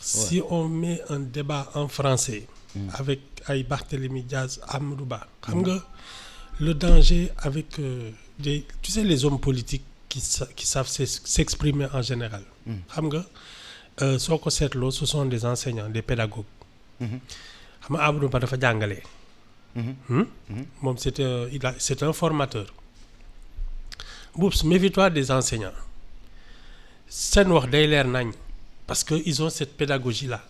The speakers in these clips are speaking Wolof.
si on met un débat en français avec ay Barthélémy Diaz, Amadou Ba, xam nga le danger avec tu sais les hommes politiques qui savent s'exprimer en général. xam nga soo ko seetloo ce sont des enseignants, des pédagogues. xam nga Amadou Ba dafa jàngale. moom c'est un formateur. Boubs, méfie-toi des enseignants. seen wax day leer nañ parce que ils ont cette pédagogie là.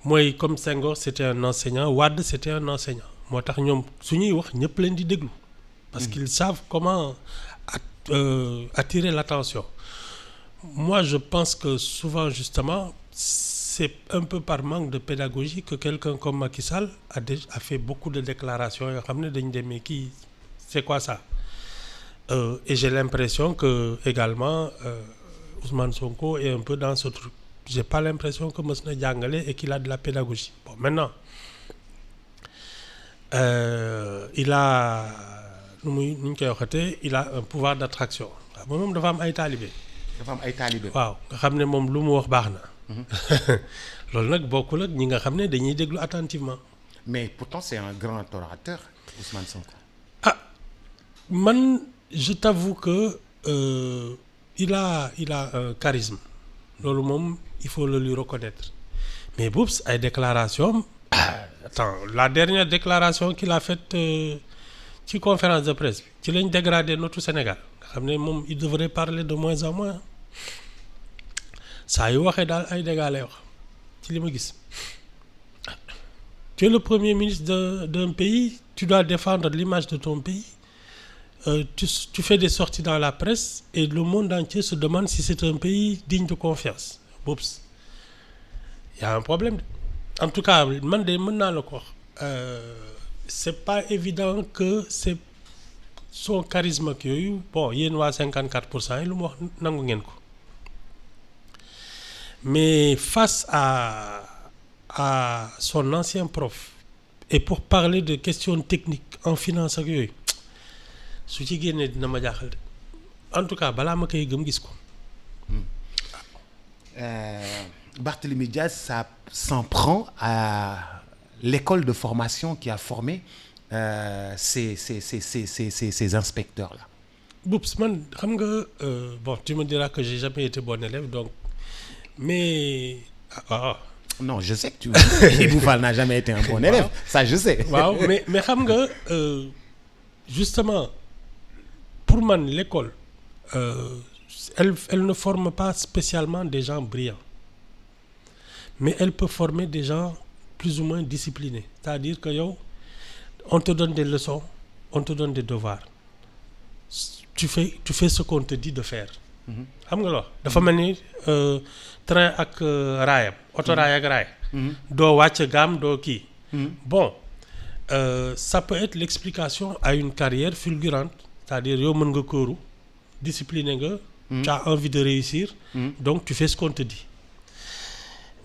mooy comme Senghor c'était un enseignant, Wade c'était un enseignant. moo tax ñoom su ñuy wax ñëpp leen di déglu. parce qu'ils savent comment attirer l'attention. Moi je pense que souvent justement c'est un peu par manque de pédagogie que quelqu'un comme Macky Sall a fait beaucoup de déclarations yoo xam ne dañ demee kii c'est quoi ça. Et j'ai l'impression que également Ousmane Sonko est un peu dans ce truc. J'ai pas l'impression que mës na jàngale et qu'il a de la pédagogie. Bon maintenant il a nu ñu koy waxatee il a un pouvoir d'attraction. waaw moom dafa am ay taalibe. waaw nga xam ne moom lu mu wax baax na. loolu nag bokkul ak ñi nga xam ne dañuy déglu attentivement. Mais pourtant c'est un grand orateur, Ousmane Sonko. Man je t'avoue que il a un charisme. loolu moom il faut le lui reconnaître. Mais Boubs ay déclaration attends la dernière déclaration qu'il a faite ci conférence de presse bi ci lañ dégradé notre Sénégal nga xam ne moom il devrait parler de moins en moins saa yu waxee daal ay dégâts lay wax ci li ma gis. Tu es le premier ministre d'un pays, tu dois défendre l'image de ton pays. Tu fais des sorties dans la presse et le monde entier se demande si c'est un pays digne de confiance. Oups, il y a un problème. En tout cas, man de mën naa la ko wax c'est pas évident que c'est son charisme ak yooyu bon yéen waa 54% yi lu mu wax nangu ngeen ko mais face à son ancien prof et pour parler de questions techniques en finance ak yooyu su ci génnee dina ma jaaxal de en tout cas balaa ma koy gëm gis ko. Barthélémy Diaz ça s'en prend à l'école de formation qui a formé ces inspecteurs là. Boubs man xam nga bon tu me diras que j'ai jamais été bon élève donc mais non je sais que Ibou Fall n'a jamais été un bon élève ça je sais. waaw mais xam nga justement pour man l'école elle ne forme pas spécialement des gens brillants mais elle peut former des gens plus ou moins disciplinés c'est-à-dire que yow on te donne des leçons on te donne des devoirs tu fais ce qu'on te dit de faire. xam nga loolu dafa mel ni train ak raayam autorail ak raay. doo wàcc gaam doo kii. Bon ça peut être l'explication à une carrière fulgurante c'est-à-dire yow mën nga kóoru discipliné nga. tu as envie de réussir. Donc tu fais ce qu'on te dit.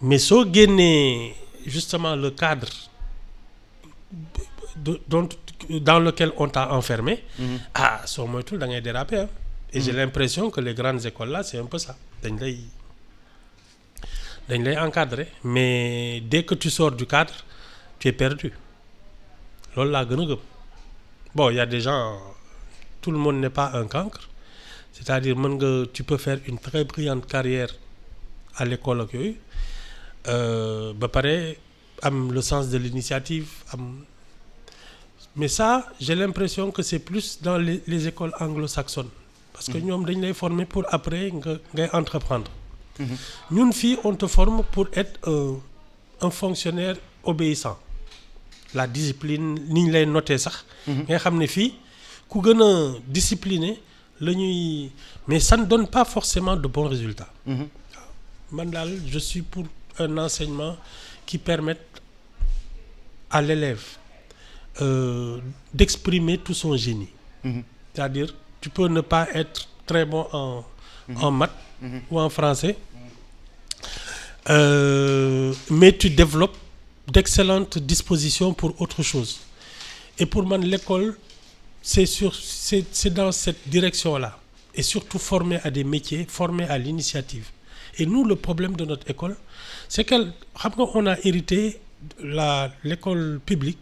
Mais soo génnee justement le cadre dans lequel on t'a enfermé. Soo moytul da ngay déraper hein. Et j'ai l'impression que les grandes écoles là c'est un peu ça dañ lay encadrer mais dès que tu sors du cadre tu es perdu loolu laa gën a gëm. Bon il y a des gens tout le monde n'est pas un cancre c'est-à-dire tu peux faire une très brillante carrière à l'école ak yooyu ba pare am le sens de l'initiative mais ça j'ai l'impression que c'est plus dans les écoles anglo-saxonnes parce que ñoom dañ lay former pour après ngay entreprendre. ñun fii on te forme pour être un fonctionnaire obéissant la discipline ni ñu lay noter sax. nga xam ne fii ku gën a discipliné la ñuy mais ça ne donne pas forcément de bons résultats. Man daal je suis pour un enseignement qui permette à l'élève d'exprimer tout son génie. C'est-à-dire tu peux ne pas être très bon en maths ou en français mais tu développes d'excellentes dispositions pour autre chose et pour man l'école c'est dans cette direction-là et surtout former à des métiers former à l'initiative Et nous, le problème de notre école, c'est qu'on a hérité l'école publique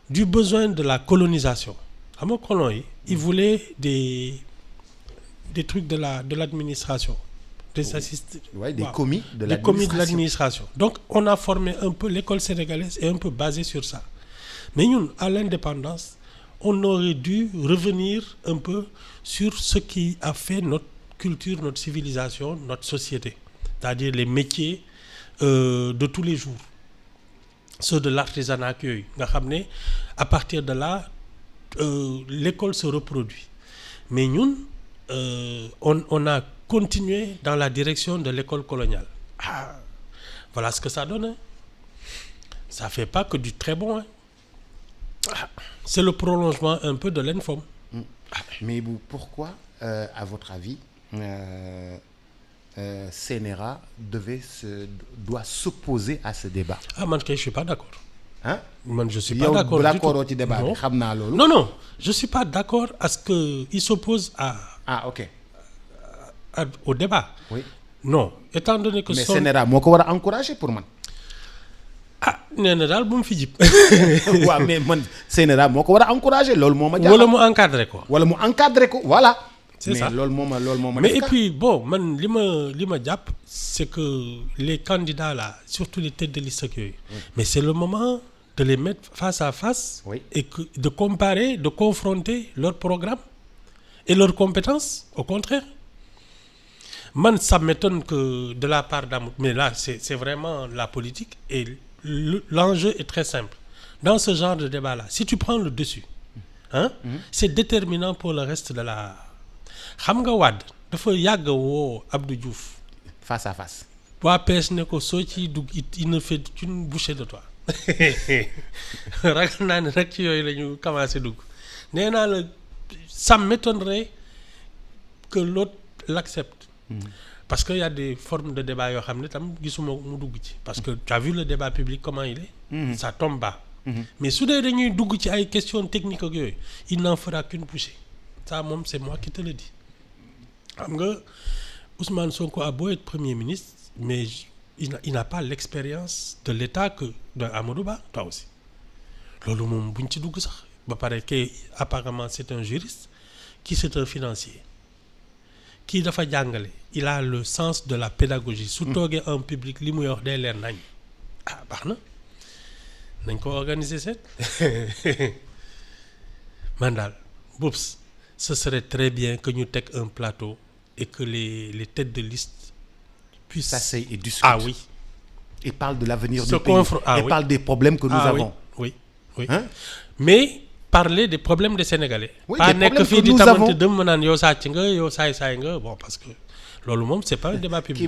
du besoin de la colonisation. Xam nga colon yi, ils voulaient des trucs de l'administration. Des assistants. Ouais, des commis de l'administration. Des commis de l'administration. Donc, on a formé un peu, l'école sénégalaise est un peu basée sur ça. Mais nous, à l'indépendance, on aurait dû revenir un peu sur ce qui a fait notre culture, notre civilisation, notre société. C'est-à-dire les métiers de tous les jours. Ceux de l'artisanat que à partir de là, l'école se reproduit. Mais nous, on a continué dans la direction de l'école coloniale. Voilà ce que ça donne. Hein. Ça ne fait pas que du très bon. Hein. C'est le prolongement un peu de l'INFOM. Mais pourquoi, à votre avis, CNRA doit s'opposer à ce débat? Moi, je ne suis pas d'accord. Hein? Moi, je ne suis pas d'accord du tout. Débat, non, je ne suis pas d'accord à ce qu'il s'oppose au débat. Oui. Non, étant donné que... Mais CNRA, moi, je vais encourager pour moi. nee na daal bu mu fi jib. waaw mais man CNRA moo ko war a encourager loolu moo ma. wala mu encadré ko. wala mu encadré ko voilà. c'est ça mais loolu moo ma. mais et puis bon man li ma jàpp c'est que les candidats là surtout les têtes de liste ak yooyu. mais c'est le moment de les mettre face à face. Oui. Et de comparer, de confronter leur programme et leurs compétences. Au contraire. Man, ça m'étonne que de la part d'Amoud, mais là c'est vraiment la politique et l'enjeu est très simple. Dans ce genre de débat-là, si tu prends le dessus, c'est déterminant pour le reste de la... Xam nga Wade dafa yàgg woo Abdou Diouf. Face à face. waa PS ne ko soo ci dugg il ne fait qu'une bouchée de toi. ragal naa ne rek ci yooyu la ñu commencé dugg. Nee naa la ça m'étonnerait que l'autre l'accepte. Parce qu'il y a des formes de débat yoo xam ne tam gisuma mu dugg ci. Parce que tu as vu le débat public comment il est. Ça tombe bas. Mais su dee dañuy dugg ci ay questions techniques ak yooyu il n'en fera qu'une bouchée. Ça moom c'est moi qui te le dis. Xam nga Ousmane Sonko a beau être Premier ministre mais il n'a pas l'expérience de l'État que de Amadou Ba, toi aussi. Loolu moom buñ ci dugg sax ba pare que apparemment c'est un juriste qui c'est un financier. Kii dafa jàngale il a le sens de la pédagogie su toogee en public li muy wax day leer nañ baax na nañ ko organiser seet man daal Boubs ce serait très bien que ñu teg un plateau et que les têtes de liste puissent s'asseyent et discutent. Ah oui. Et parlent de l'avenir du pays. Et parlent des problèmes que nous avons. Oui. Hein? Mais parler des problèmes des Sénégalais. Oui, pas des problèmes fii que di nous tamante avons. dëmm naan yow sàcc nga yow saay nga bon parce que loolu moom c'est pas un débat public.